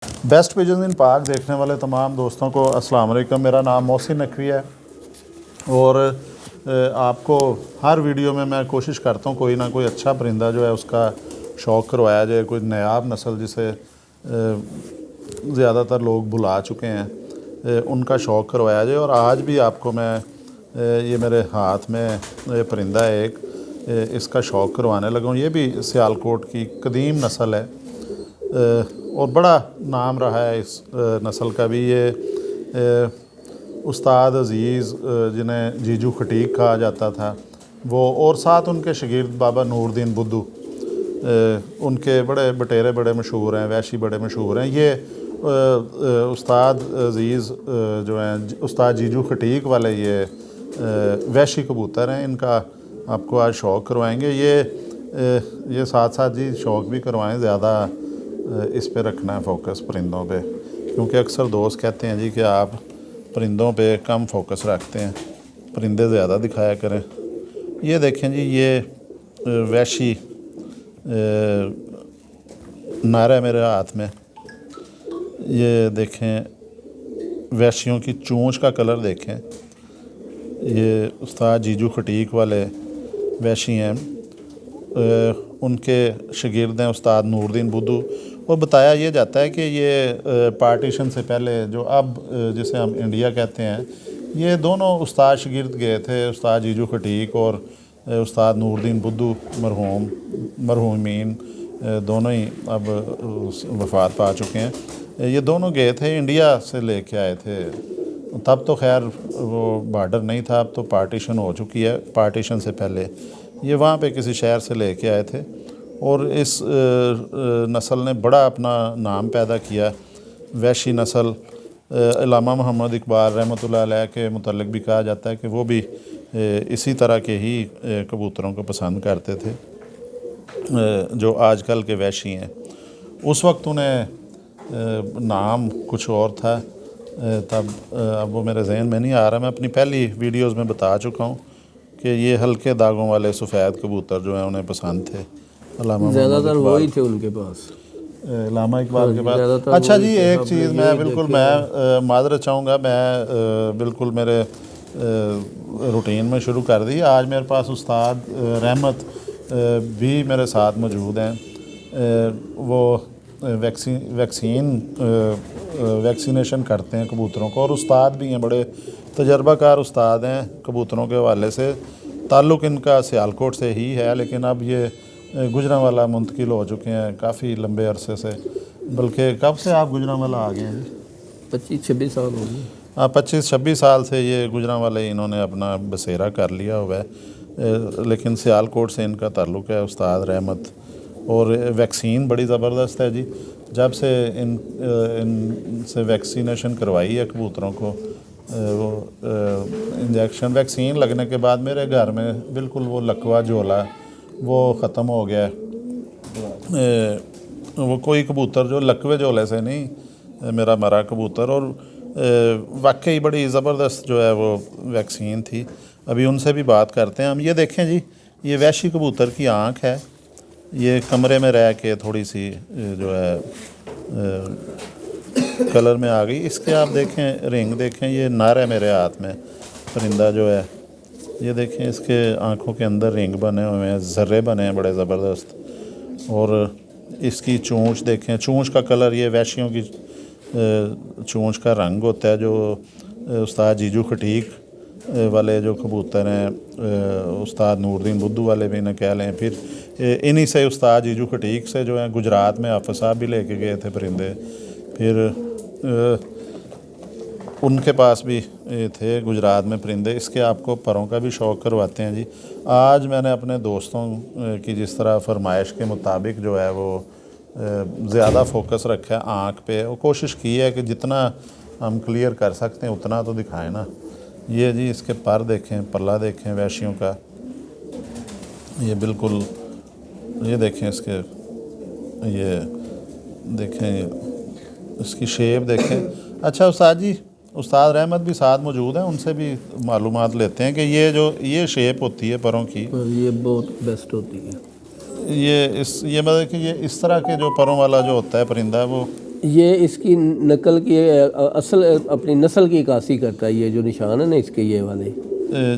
Best pigeon इन पाक देखने वाले तमाम दोस्तों को अस्सलाम वालेकुम। मेरा नाम मोहसिन नकवी है और आपको हर वीडियो में मैं कोशिश करता हूँ कोई ना कोई अच्छा परिंदा जो है उसका शौक़ करवाया जाए, कोई नायाब नस्ल जिसे ज़्यादातर लोग भुला चुके हैं उनका शौक़ करवाया जाए। और आज भी आपको मैं ये मेरे हाथ में ये परिंदा है एक, इसका शौक़ करवाने लगा हूँ। ये भी सियालकोट की कदीम नस्ल है और बड़ा नाम रहा है इस नस्ल का भी। ये उस्ताद अज़ीज़ जिन्हें जीजू खटीक कहा जाता था वो, और साथ उनके शागिर्द बाबा नूरुद्दीन बुद्धू, उनके बड़े बटेरे बड़े मशहूर हैं, वैशी बड़े मशहूर हैं। ये उस्ताद अज़ीज़ जो हैं, उस्ताद जीजू खटीक वाले ये वैशी कबूतर हैं। इनका आपको आज शौक़ करवाएंगे। ये साथ साथ जी शौक़ भी करवाएं, ज़्यादा इस पे रखना है फोकस परिंदों पे, क्योंकि अक्सर दोस्त कहते हैं जी कि आप परिंदों पे कम फोकस रखते हैं, परिंदे ज़्यादा दिखाया करें। ये देखें जी, ये वैशी नारा है मेरे हाथ में। ये देखें वैशियों की चोंच का कलर देखें। ये उस्ताद जीजू खटीक वाले वैशी हैं, उनके शागिर्द हैं उस्ताद नूरुद्दीन बुद्धू। और बताया ये जाता है कि ये पार्टीशन से पहले, जो अब जिसे हम इंडिया कहते हैं, ये दोनों उस्ताद शागिर्द गए थे, उस्ताद जीजू खटीक और उस्ताद नूरुद्दीन बुद्धू मरहूमीन दोनों ही अब वफ़ात पा चुके हैं। ये दोनों गए थे, इंडिया से लेके आए थे। तब तो खैर वो बॉर्डर नहीं था, अब तो पार्टीशन हो चुकी है। पार्टीशन से पहले ये वहाँ पे किसी शहर से लेके आए थे और इस नस्ल ने बड़ा अपना नाम पैदा किया। वैशी नस्ल अल्लामा मोहम्मद इकबाल रहमतुल्लाह अलैह के मुतल्लिक़ भी कहा जाता है कि वो भी इसी तरह के ही कबूतरों को पसंद करते थे जो आजकल के वैशी हैं। उस वक्त उन्हें नाम कुछ और था, तब अब वो मेरे जहन में नहीं आ रहा। मैं अपनी पहली वीडियोज़ में बता चुका हूँ कि ये हल्के दागों वाले सफ़ेद कबूतर जो हैं उन्हें पसंद थे। ज़्यादातर वही थे उनके पास, अल्लामा इकबाल के पास। अच्छा जी, एक चीज़ मैं माजरत चाहूँगा, मैं बिल्कुल मेरे रूटीन में शुरू कर दी। आज मेरे पास उस्ताद रहमत भी मेरे साथ मौजूद हैं। वो वैक्सीनेशन करते हैं कबूतरों को और उस्ताद भी हैं, बड़े तजर्बाकार उस्ताद हैं कबूतरों के हवाले से। ताल्लुक़ इनका सियालकोट से ही है, लेकिन अब ये गुजरांवाला मुंतकिल हो चुके हैं काफ़ी लंबे अरसे से। बल्कि कब से आप गुजरांवाला आ गए हैं जी? 25-26 साल हो गए। हाँ, 25-26 साल से ये गुजरांवाले इन्होंने अपना बसेरा कर लिया हुआ है, लेकिन सियालकोट से इनका ताल्लुक़ है उस्ताद रहमत। और वैक्सीन बड़ी ज़बरदस्त है जी। जब से इनसे वैक्सीनेशन करवाई है कबूतरों को, वो इंजेक्शन वैक्सीन लगने के बाद मेरे घर में बिल्कुल वो लकवा झोला वो ख़त्म हो गया है। वो कोई कबूतर जो लकवे झोले से नहीं मेरा मरा कबूतर। और वाकई बड़ी ज़बरदस्त जो है वो वैक्सीन थी। अभी उनसे भी बात करते हैं हम। ये देखें जी, ये वैशी कबूतर की आँख है, ये कमरे में रह के थोड़ी सी जो है कलर में आ गई। इसके आप देखें रिंग देखें, ये नर है मेरे हाथ में परिंदा जो है। ये देखें इसके आँखों के अंदर रिंग बने हुए हैं, ज़र्रे बने हैं बड़े ज़बरदस्त। और इसकी चोंच देखें, चोंच का कलर, ये वैशियों की चोंच का रंग होता है जो उस्ताद जीजू खटीक वाले जो कबूतर हैं, उस्ताद नूरुद्दीन बुद्धू वाले भी न कह लें, फिर इन्हीं से उस्ताद जीजू खटीक से जो है गुजरात में हाफ़िज़ साहब भी लेके गए थे परिंदे। फिर उनके पास भी थे गुजरात में परिंदे। इसके आपको परों का भी शौक़ करवाते हैं जी। आज मैंने अपने दोस्तों की जिस तरह फरमाइश के मुताबिक जो है वो ज़्यादा फोकस रखा है आँख पे। वो कोशिश की है कि जितना हम क्लियर कर सकते हैं उतना तो दिखाएं ना। ये जी इसके पर देखें, पल्ला देखें वैशियों का, ये बिल्कुल, ये देखें इसके, ये देखें इसकी शेप देखें। अच्छा उस्ताद जी, उस्ताद रहमत भी साथ मौजूद हैं, उनसे भी मालूमात लेते हैं कि ये जो ये शेप होती है परों की, ये बहुत बेस्ट होती है। ये मतलब कि ये इस तरह के जो परों वाला जो होता है परिंदा, वो ये इसकी नकल की असल अपनी नस्ल की इकासी करता है। ये जो निशान है ना इसके, ये वाले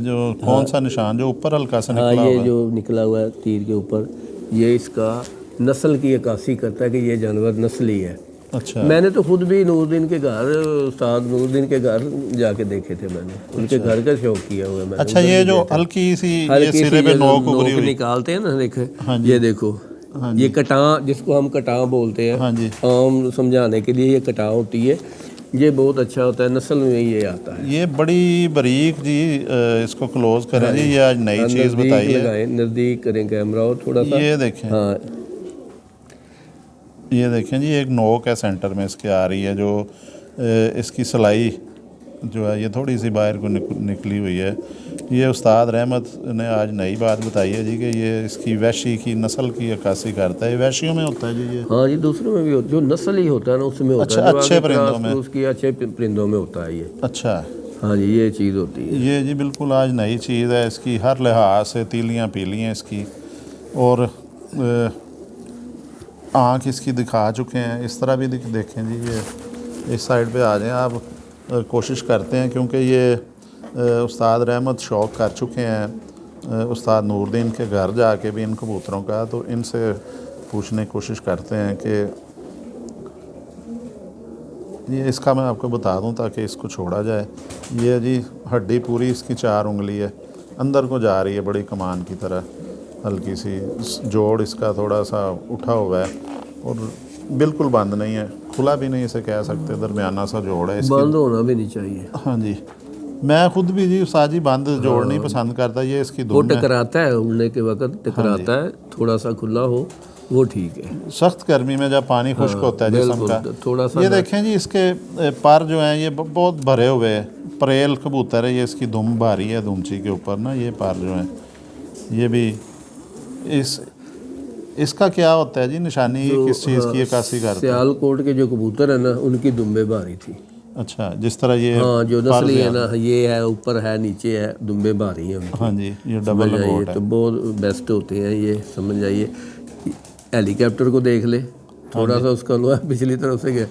जो कौन सा निशान जो ऊपर हल्का सा हाँ, निकला ये हुआ है? जो निकला हुआ है तीर के ऊपर, ये इसका नस्ल की इकासी करता है कि ये जानवर नस्ली है। अच्छा। मैंने तो खुद भी नूरुद्दीन के घर, उस्ताद नूरुद्दीन के घर जाके देखे थे मैंने, उनके घर का शौक किया हुआ है मैंने। अच्छा, ये जो हल्की सी ये हल्की सी सिरे पे जो नोक उभरी नोक हुई। निकालते हैं ना, देखे हाँ जी। ये देखो, ये कटां, जिसको हम कटां बोलते हैं, हाँ जी। आम समझाने के लिए ये कटां होती है। ये बहुत अच्छा होता है, नस्ल में ये आता है। ये बड़ी बारीक जी, इसको क्लोज करें जी, ये आज नई चीज़ नज़दीक बताई है। लगाएं, नज़दीक करें कैमरा और थोड़ा सा। ये देखें, हाँ, ये देखें जी, एक नोक है सेंटर में इसके आ रही है, जो इसकी सिलाई जो है ये थोड़ी सी बाहर को निकली हुई है। ये उस्ताद रहमत ने आज नई बात बताई है जी कि ये इसकी वैशी की नस्ल की अक्कासी करता है। ये वैशियों में होता है जी ये? हाँ जी, दूसरों में भी होता है, जो नस्ल ही होता है ना उसमें होता अच्छा, है। जो अच्छे आगे परिंदों क्रॉस में। उसकी अच्छे परिंदों में होता है ये। अच्छा, हाँ जी, ये चीज़ होती है। ये जी बिल्कुल आज नई चीज़ है, इसकी हर लिहाज से तीलियाँ पीली हैं इसकी, और आँख इसकी दिखा चुके हैं। इस तरह भी देखें जी, ये इस साइड पे आ जाएं आप। कोशिश करते हैं क्योंकि ये उस्ताद रहमत शौक़ कर चुके हैं उस्ताद नूरुद्दीन के घर जाके भी इन कबूतरों का, तो इनसे पूछने की कोशिश करते हैं कि ये इसका मैं आपको बता दूं ताकि इसको छोड़ा जाए। ये जी हड्डी पूरी इसकी 4 उंगली है, अंदर को जा रही है बड़ी कमान की तरह, हल्की सी जोड़ इसका थोड़ा सा उठा हुआ है और बिल्कुल बंद नहीं है, खुला भी नहीं इसे कह सकते, दरमियाना सा जोड़ है इसकी। बंद होना भी नहीं चाहिए। हाँ जी, मैं खुद भी जी साजी बंद जोड़ नहीं पसंद करता। ये इसकी वो धुन है, टकराता है, उड़ने के वक्त टकराता है, थोड़ा सा खुला हो वो ठीक है। सख्त गर्मी में जब पानी खुश्क होता है जिस्म बिल्कुल, का। थोड़ा सा ये देखें जी, इसके पर जो हैं ये बहुत भरे हुए हैं। परेल कबूतर है ये, इसकी दुम भारी है दुमची के ऊपर ना, ये पर जो हैं ये भी इसका क्या होता है जी निशानी, किस चीज़ की अक्कासी करता है? सियालकोट के जो कबूतर है ना उनकी दुम्बे भारी थी। अच्छा, जिस तरह ये हाँ, जो नस्ली है ना, ये है ऊपर है नीचे है, दुम्बे भारी हैं उनकी। हाँ जी, ये डबल समझ आइए, लंगोट है। तो बहुत बेस्ट होते हैं ये, समझ आइए। हेलीकॉप्टर को देख ले, थोड़ा सा उसका लोहा पिछली तरफ से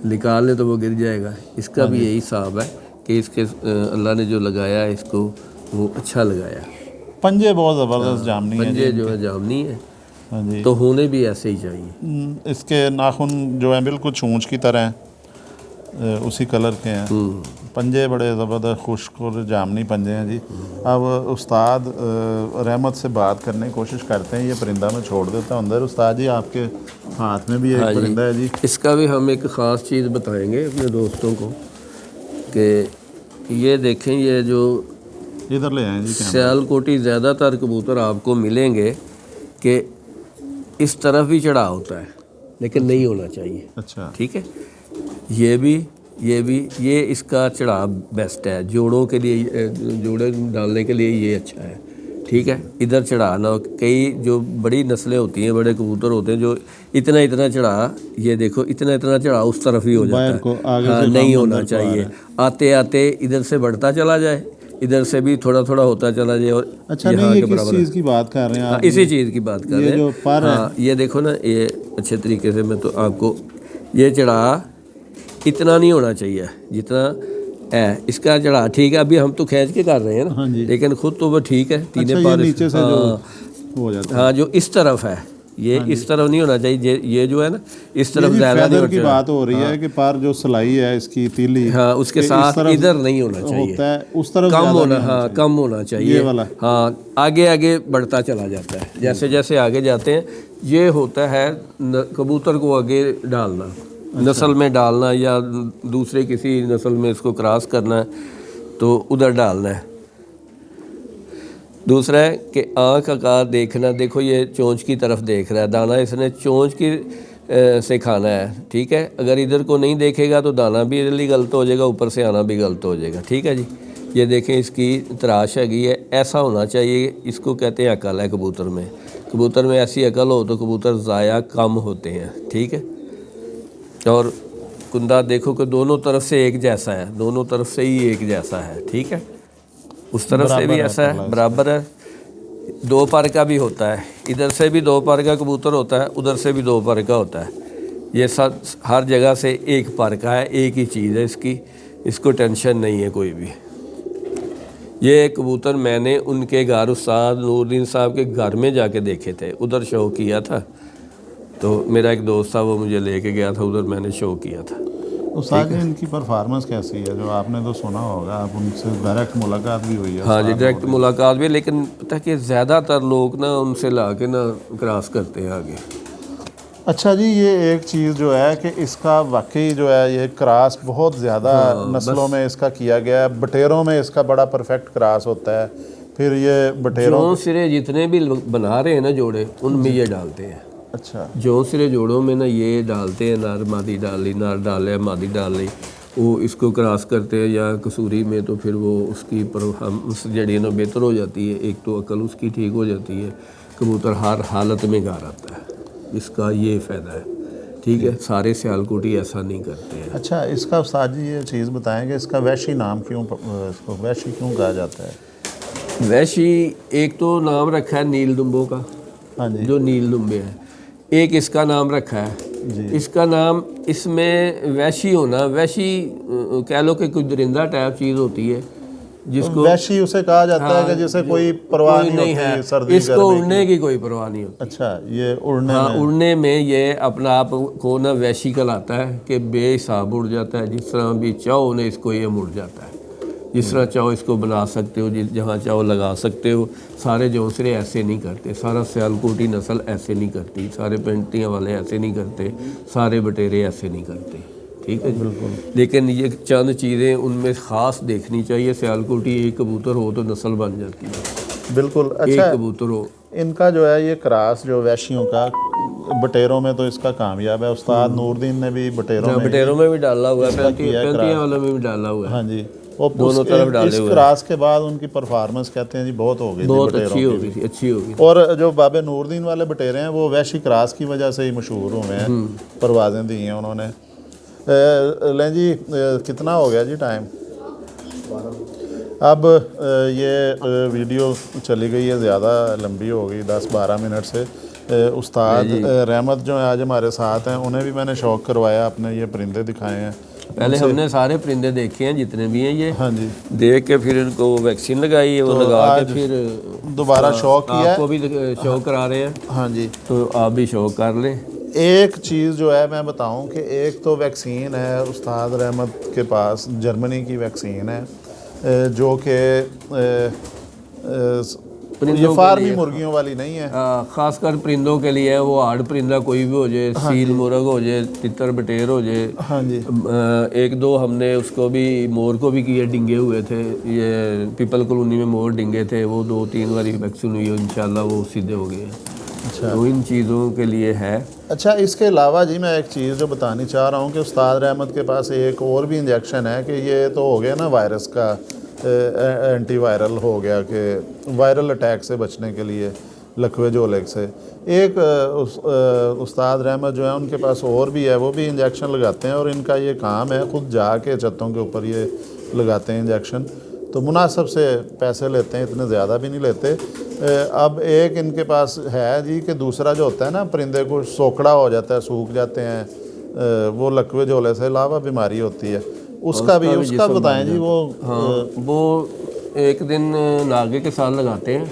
निकाल ले तो वो गिर जाएगा। इसका भी यही हिसाब है कि इसके अल्लाह ने जो लगाया है इसको वो अच्छा लगाया। पंजे बहुत ज़बरदस्त जामनी है पंजे जी। जो है जामनी है, हाँ जी, तो होने भी ऐसे ही चाहिए। इसके नाखून जो हैं बिल्कुल छूंछ की तरह हैं, उसी कलर के हैं। पंजे बड़े ज़बरदस्त खुश्क और जामनी पंजे हैं जी। अब उस्ताद रहमत से बात करने की कोशिश करते हैं। ये परिंदा मैं छोड़ देता हूँ अंदर। उस्ताद जी, आपके हाथ में भी एक परिंदा है जी। इसका भी हम एक ख़ास चीज़ बताएंगे अपने दोस्तों को कि ये देखें, ये जो इधर ले आए जी कैमरा। सियालकोटी ज़्यादातर कबूतर आपको मिलेंगे कि इस तरफ भी चढ़ा होता है, लेकिन नहीं होना चाहिए। अच्छा, ठीक है, ये इसका चढ़ाव बेस्ट है जोड़ों के लिए, जोड़े डालने के लिए ये अच्छा है। ठीक है, इधर चढ़ाना, कई जो बड़ी नस्लें होती हैं, बड़े कबूतर होते हैं जो इतना इतना चढ़ा, ये देखो इतना इतना चढ़ा उस तरफ ही हो जाता है। हाँ, नहीं होना चाहिए। आते आते इधर से बढ़ता चला जाए, इधर से भी थोड़ा थोड़ा होता चला जाए। और अच्छा, नहीं ये किस चीज़ की बात कर रहे हैं आप? इसी चीज़ की बात कर रहे हैं। जो पर है, हाँ, ये देखो ना, ये अच्छे तरीके से मैं तो आपको, ये चढ़ा इतना नहीं होना चाहिए जितना है इसका चढ़ा। ठीक है, अभी हम तो खींच के कर रहे हैं ना। हाँ जी। लेकिन खुद तो वो ठीक है, तीने अच्छा, पार ये नीचे से जो हो जाता है। हाँ, जो इस तरफ है ये इस तरफ नहीं होना चाहिए। ये जो है ना इस तरफ ये ज़्यादा नहीं फेदर होना की चाहिए। बात हो रही है कि पर जो सिलाई है इसकी तीली, हाँ, उसके कि इस साथ तरफ इधर नहीं होना चाहिए, होता है, उस तरफ कम ज़्यादा होना, नहीं हाँ कम होना चाहिए। ये वाला? हाँ, आगे आगे बढ़ता चला जाता है। जैसे जैसे आगे जाते हैं, ये होता है कबूतर को आगे डालना, नस्ल में डालना, या दूसरे किसी नस्ल में इसको क्रॉस करना है तो उधर डालना है। दूसरा है कि आँख का आकार देखना। देखो ये चोंच की तरफ देख रहा है, दाना इसने चोंच की से खाना है। ठीक है, अगर इधर को नहीं देखेगा तो दाना भी इधर गलत हो जाएगा, ऊपर से आना भी गलत हो जाएगा। ठीक है जी, ये देखें इसकी तराश हैगी है, ऐसा होना चाहिए। इसको कहते हैं अकल है कबूतर में। कबूतर में ऐसी अकल हो तो कबूतर ज़ाया कम होते हैं। ठीक है, और कुंदा देखो कि दोनों तरफ से एक जैसा है, दोनों तरफ से ही एक जैसा है। ठीक है, उस तरफ से भी ऐसा है, बराबर है। 2 पर का भी होता है, इधर से भी 2 पर का कबूतर होता है, उधर से भी 2 पर का होता है। یہ سب ہر جگہ سے ایک پر کا ہے, ایک ہی چیز ہے اس کو ٹینشن نہیں ہے کوئی بھی. یہ کبوتر میں نے ان کے گھر استاد نور الدین صاحب کے گھر میں جا کے دیکھے تھے, ادھر شو کیا تھا. تو میرا ایک دوست تھا, وہ مجھے لے کے گیا تھا ادھر, میں نے شو کیا تھا. استاد جی ان کی پرفارمنس کیسی ہے؟ جو آپ نے تو سنا ہوگا, آپ ان سے ڈائریکٹ ملاقات بھی ہوئی ہے. ہاں جی, ڈائریکٹ ملاقات بھی, لیکن پتہ کہ زیادہ تر لوگ نا ان سے لا کے نا کراس کرتے ہیں آگے. اچھا جی, یہ ایک چیز جو ہے کہ اس کا واقعی جو ہے یہ کراس بہت زیادہ نسلوں میں اس کا کیا گیا ہے. بٹیروں میں اس کا بڑا پرفیکٹ کراس ہوتا ہے. پھر یہ بٹیروں جو سرے جتنے بھی بنا رہے ہیں نا جوڑے, ان میں یہ ڈالتے ہیں. اچھا, جو سرے جوڑوں میں نا یہ ڈالتے ہیں, نر مادی ڈال لی, نر ڈالے مادی ڈال لی, وہ اس کو کراس کرتے ہیں یا کسوری میں, تو پھر وہ اس کی جڑی نا بہتر ہو جاتی ہے. ایک تو عقل اس کی ٹھیک ہو جاتی ہے, کبوتر ہر حالت میں گھر آتا ہے. اس کا یہ فائدہ ہے. ٹھیک ہے, سارے سیالکوٹی ایسا نہیں کرتے ہیں. اچھا, اس کا استاد جی یہ چیز بتائیں کہ اس کا وحشی نام کیوں, اس کو وحشی کیوں کہا جاتا ہے؟ وحشی ایک تو نام رکھا ہے نیل دمبوں کا, ہاں جی, جو نیل دمبے ہیں. ایک اس کا نام رکھا ہے جی. اس کا نام, اس میں وحشی ہونا, وحشی کہہ لو کہ کوئی درندہ ٹائپ چیز ہوتی ہے جس کو وحشی اسے کہا جاتا ہے کہ جسے کوئی پرواہ نہیں ہوتی سردی اس کو اڑنے کی کوئی پرواہ نہیں ہوتی. اچھا, یہ اڑنے ہاں, اڑنے میں یہ اپنا آپ کو نا وحشی کہلاتا ہے کہ بے حساب اڑ جاتا ہے. جس طرح بھی چاہو نے اس کو یہ مڑ جاتا ہے. جس طرح چاہو اس کو بنا سکتے ہو, جہاں چاہو لگا سکتے ہو. سارے جونسرے ایسے نہیں کرتے, سارا سیالکوٹی نسل ایسے نہیں کرتی, سارے پینٹیاں والے ایسے نہیں کرتے, سارے بٹیرے ایسے نہیں کرتے. ٹھیک ہے, بالکل. لیکن یہ چند چیزیں ان میں خاص دیکھنی چاہیے. سیالکوٹی ایک کبوتر ہو تو نسل بن جاتی ہے. بالکل. ایک اچھا, کبوتر ہو. ان کا جو ہے یہ کراس جو وحشیوں کا بٹیروں میں تو اس کا کامیاب ہے. استاد نور الدین نے بھی بٹیروں میں بھی ڈالا ہوا ہے, پینتیاں والوں میں بھی ڈالا ہوا ہے. ہاں جی, وہ دونوں طرف ڈالے اس ہوئے. کراس کے بعد ان کی پرفارمنس کہتے ہیں جی بہت ہو گئی, بہت اچھی ہو گئی تھی, اچھی ہو گئی. اور جو بابے نور الدین والے بٹیرے ہیں وہ وحشی کراس کی وجہ سے ہی مشہور ہوئے ہیں, پروازیں دی ہیں انہوں نے. لیں جی, کتنا ہو گیا جی ٹائم؟ اب یہ ویڈیو چلی گئی ہے, زیادہ لمبی ہو گئی, 10-12 منٹ سے. استاد رحمت جو آج ہمارے ساتھ ہیں, انہیں بھی میں نے شوق کروایا, اپنے یہ پرندے دکھائے ہیں. پہلے ہم نے سارے پرندے دیکھے ہیں جتنے بھی ہیں, یہ ہاں جی, دیکھ کے پھر ان کو ویکسین لگائی ہے, وہ لگا کے پھر دوبارہ شوق کیا آپ کو بھی شو کرا رہے ہیں. ہاں جی, تو آپ بھی شو کر لیں. ایک چیز جو ہے میں بتاؤں کہ ایک تو ویکسین ہے استاد رحمت کے پاس, جرمنی کی ویکسین ہے, جو کہ یہ فارمی مرغیوں والی نہیں ہے, خاص کر پرندوں کے لیے. وہ ہارڈ پرندہ کوئی بھی ہو جائے, سیل مرغ ہو جائے, تتر بٹیر ہو جائے. ہاں جی, ایک دو ہم نے اس کو بھی, مور کو بھی کیے, ڈنگے ہوئے تھے. یہ پیپل کالونی میں مور ڈنگے تھے, وہ 2-3 باری ویکسین ہوئی ہے, انشاءاللہ وہ سیدھے ہو گئے ہیں. اچھا, تو ان چیزوں کے لیے ہے. اچھا, اس کے علاوہ جی میں ایک چیز جو بتانی چاہ رہا ہوں کہ استاد رحمت کے پاس ایک اور بھی انجیکشن ہے, کہ یہ تو ہو گیا نا وائرس کا, اینٹی وائرل ہو گیا, کہ وائرل اٹیک سے بچنے کے لیے لکوے جولے سے. ایک استاد رحمت جو ہے ان کے پاس اور بھی ہے, وہ بھی انجیکشن لگاتے ہیں, اور ان کا یہ کام ہے خود جا کے چھتوں کے اوپر یہ لگاتے ہیں انجیکشن. تو مناسب سے پیسے لیتے ہیں, اتنے زیادہ بھی نہیں لیتے. اب ایک ان کے پاس ہے جی کہ دوسرا جو ہوتا ہے نا, پرندے کو سوکڑا ہو جاتا ہے, سوکھ جاتے ہیں, وہ لکوے جولے سے علاوہ بیماری ہوتی ہے, اس کا بھی اس کا بتائیں جی. وہ ایک دن ناگے کے ساتھ لگاتے ہیں,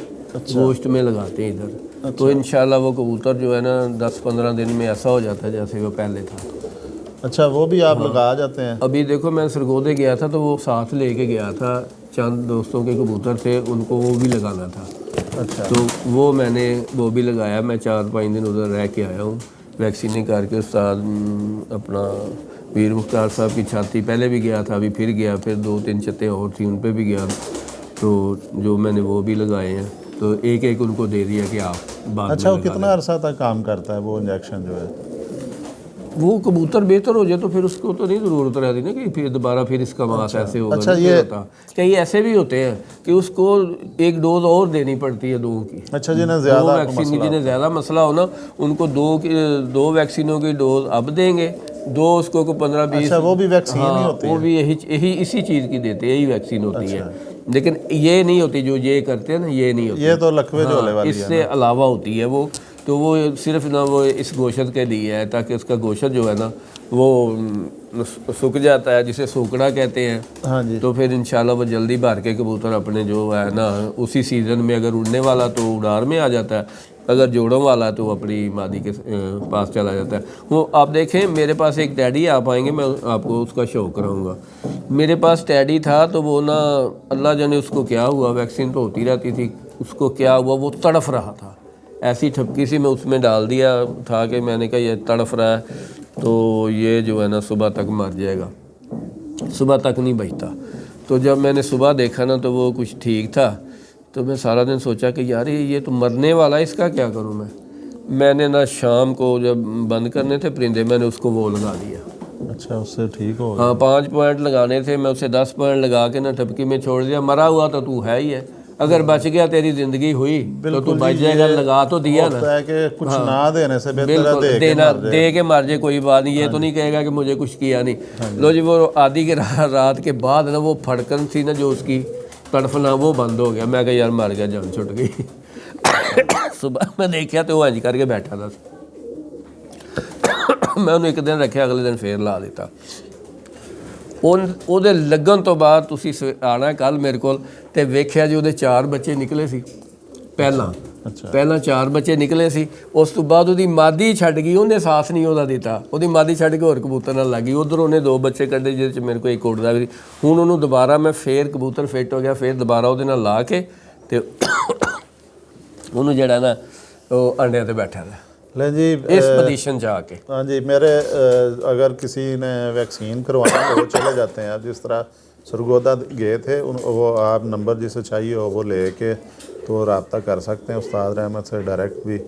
گوشت میں لگاتے ہیں ادھر. تو انشاءاللہ وہ کبوتر جو ہے نا 10-15 دن میں ایسا ہو جاتا ہے جیسے وہ پہلے تھا. اچھا, وہ بھی آپ لگا جاتے ہیں؟ ابھی دیکھو میں سرگودے گیا تھا تو وہ ساتھ لے کے گیا تھا, چند دوستوں کے کبوتر تھے, ان کو وہ بھی لگانا تھا. اچھا, تو وہ میں نے وہ بھی لگایا. میں 4-5 دن ادھر رہ کے آیا ہوں, ویکسینیں کر کے. استاد اپنا پیر مختار صاحب کی چھاتی پہلے بھی گیا تھا, ابھی پھر گیا, پھر 2-3 چھتیں اور تھیں ان پہ بھی گیا. تو جو میں نے وہ بھی لگائے ہیں, تو ایک ان کو دے دیا کہ آپ بعد. اچھا, وہ کتنا عرصہ تک کام کرتا ہے وہ انجیکشن جو ہے؟ وہ کبوتر بہتر ہو جائے تو پھر اس کو تو نہیں ضرورت رہتی نا کہ پھر دوبارہ پھر اس کا ماس ایسے ہوگا. اچھا, یہ ہوتا کئی ایسے بھی ہوتے ہیں کہ اس کو ایک ڈوز اور دینی پڑتی ہے 2 کی. اچھا, جنہیں زیادہ ویکسین کی, جنہیں زیادہ مسئلہ ہونا, ان کو 2 ویکسینوں کی ڈوز اب دیں گے, 2 اس کو 15-20. اچھا, وہ بھی ویکسین ہی ہوتی ہے؟ وہ بھی یہی اسی چیز کی دیتے ہیں, یہی ویکسین ہوتی ہے. لیکن یہ نہیں ہوتی جو یہ کرتے ہیں نا, یہ نہیں ہوتی, یہ تو لکوے جولے والی ہے, اس سے علاوہ ہوتی ہے وہ. تو وہ صرف نا وہ اس گوشت کے لیے ہے تاکہ اس کا گوشت جو ہے نا وہ سوکھ جاتا ہے، جسے سوکڑا کہتے ہیں. ہاں جی. تو پھر انشاءاللہ وہ جلدی بھر کے کبوتر اپنے جو ہے نا اسی سیزن میں اگر اڑنے والا تو اڑار میں آ جاتا ہے، اگر جوڑوں والا تو اپنی مادی کے پاس چلا جاتا ہے. وہ آپ دیکھیں میرے پاس ایک ٹیڈی آپ آئیں گے میں آپ کو اس کا شو کراؤں گا. میرے پاس ٹیڈی تھا تو وہ نا اللہ جانے اس کو کیا ہوا، ویکسین تو ہوتی رہتی تھی، اس کو کیا ہوا وہ تڑف رہا تھا. ایسی ٹھپکی سی میں اس میں ڈال دیا تھا کہ میں نے کہا یہ تڑف رہا ہے تو یہ جو ہے نا صبح تک مر جائے گا. صبح تک نہیں بچتا. تو جب میں نے صبح دیکھا نا تو وہ کچھ ٹھیک تھا، تو میں سارا دن سوچا کہ یار یہ تو مرنے والا ہے، اس کا کیا کروں میں نے نا شام کو جب بند کرنے تھے پرندے میں نے اس کو وہ لگا دیا. اچھا اس سے ٹھیک ہو گیا. ہاں 5 پوائنٹ لگانے تھے، میں اسے 10 پوائنٹ لگا کے نا ٹھپکی میں چھوڑ دیا. مرا ہوا تو ہے ہی ہے، اگر بچ گیا تیری زندگی ہوئی تو بچ جائے گا. لگا تو دیا نا. ہوتا ہے کہ کچھ نہ دینے سے بہتر ہے بالکل دینا، دے کے مر جائے کوئی بات نہیں. یہ تو نہیں کہے گا کہ مجھے کچھ کیا نہیں. لو جی وہ آدھی کے رات کے بعد نا وہ پھڑکن تھی نا جو اس کی تڑفنا وہ بند ہو گیا. میں کہا یار مر گیا، جان چھٹ گئی. صبح میں دیکھا تو وہ انج کر کے بیٹھا تھا. میں انہوں ایک دن رکھیا، اگلے دن پھر لا دیتا. ਉਹਦੇ ਲੱਗਣ ਤੋਂ ਬਾਅਦ ਤੁਸੀਂ ਆਣਾ ਕੱਲ ਮੇਰੇ ਕੋਲ ਤੇ ਵੇਖਿਆ ਜੀ ਉਹਦੇ 4 ਬੱਚੇ ਨਿਕਲੇ ਸੀ ਪਹਿਲਾਂ 4 ਬੱਚੇ ਨਿਕਲੇ ਸੀ. ਉਸ ਤੋਂ ਬਾਅਦ ਉਹਦੀ ਮਾਦੀ ਛੱਡ ਗਈ, ਉਹਨੇ ਸਾਥ ਨਹੀਂ ਉਹਦਾ ਦਿੱਤਾ. ਉਹਦੀ ਮਾਦੀ ਛੱਡ ਕੇ ਹੋਰ ਕਬੂਤਰ ਨਾਲ ਲੱਗ ਗਈ. ਉਧਰ ਉਹਨੇ 2 ਬੱਚੇ ਕੱਢੇ ਜਿਹਦੇ 'ਚ ਮੇਰੇ ਕੋਲ ਇੱਕ ਉੱਡਦਾ ਵੀ ਸੀ. ਹੁਣ ਉਹਨੂੰ ਦੁਬਾਰਾ ਮੈਂ ਫੇਰ ਕਬੂਤਰ ਫਿੱਟ ਹੋ ਗਿਆ, ਫੇਰ ਦੁਬਾਰਾ ਉਹਦੇ ਨਾਲ ਲਾ ਕੇ ਤੇ ਉਹਨੂੰ ਜਿਹੜਾ ਨਾ ਉਹ ਅੰਡਿਆਂ ਤੇ ਬੈਠਾ ਰਿਹਾ لیں جی اس پوزیشن جا کے. ہاں جی میرے اگر کسی نے ویکسین کروانا ہے وہ چلے جاتے ہیں. آپ جس طرح سرگودا گئے تھے وہ آپ نمبر جسے چاہیے ہو وہ لے کے تو رابطہ کر سکتے ہیں استاد رحمت سے ڈائریکٹ بھی.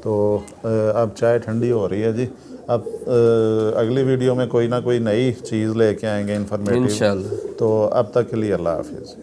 تو اب چائے ٹھنڈی ہو رہی ہے جی. اب اگلی ویڈیو میں کوئی نہ کوئی نئی چیز لے کے آئیں گے انفارمیٹیو. انشاءاللہ. تو اب تک کے لیے اللہ حافظ.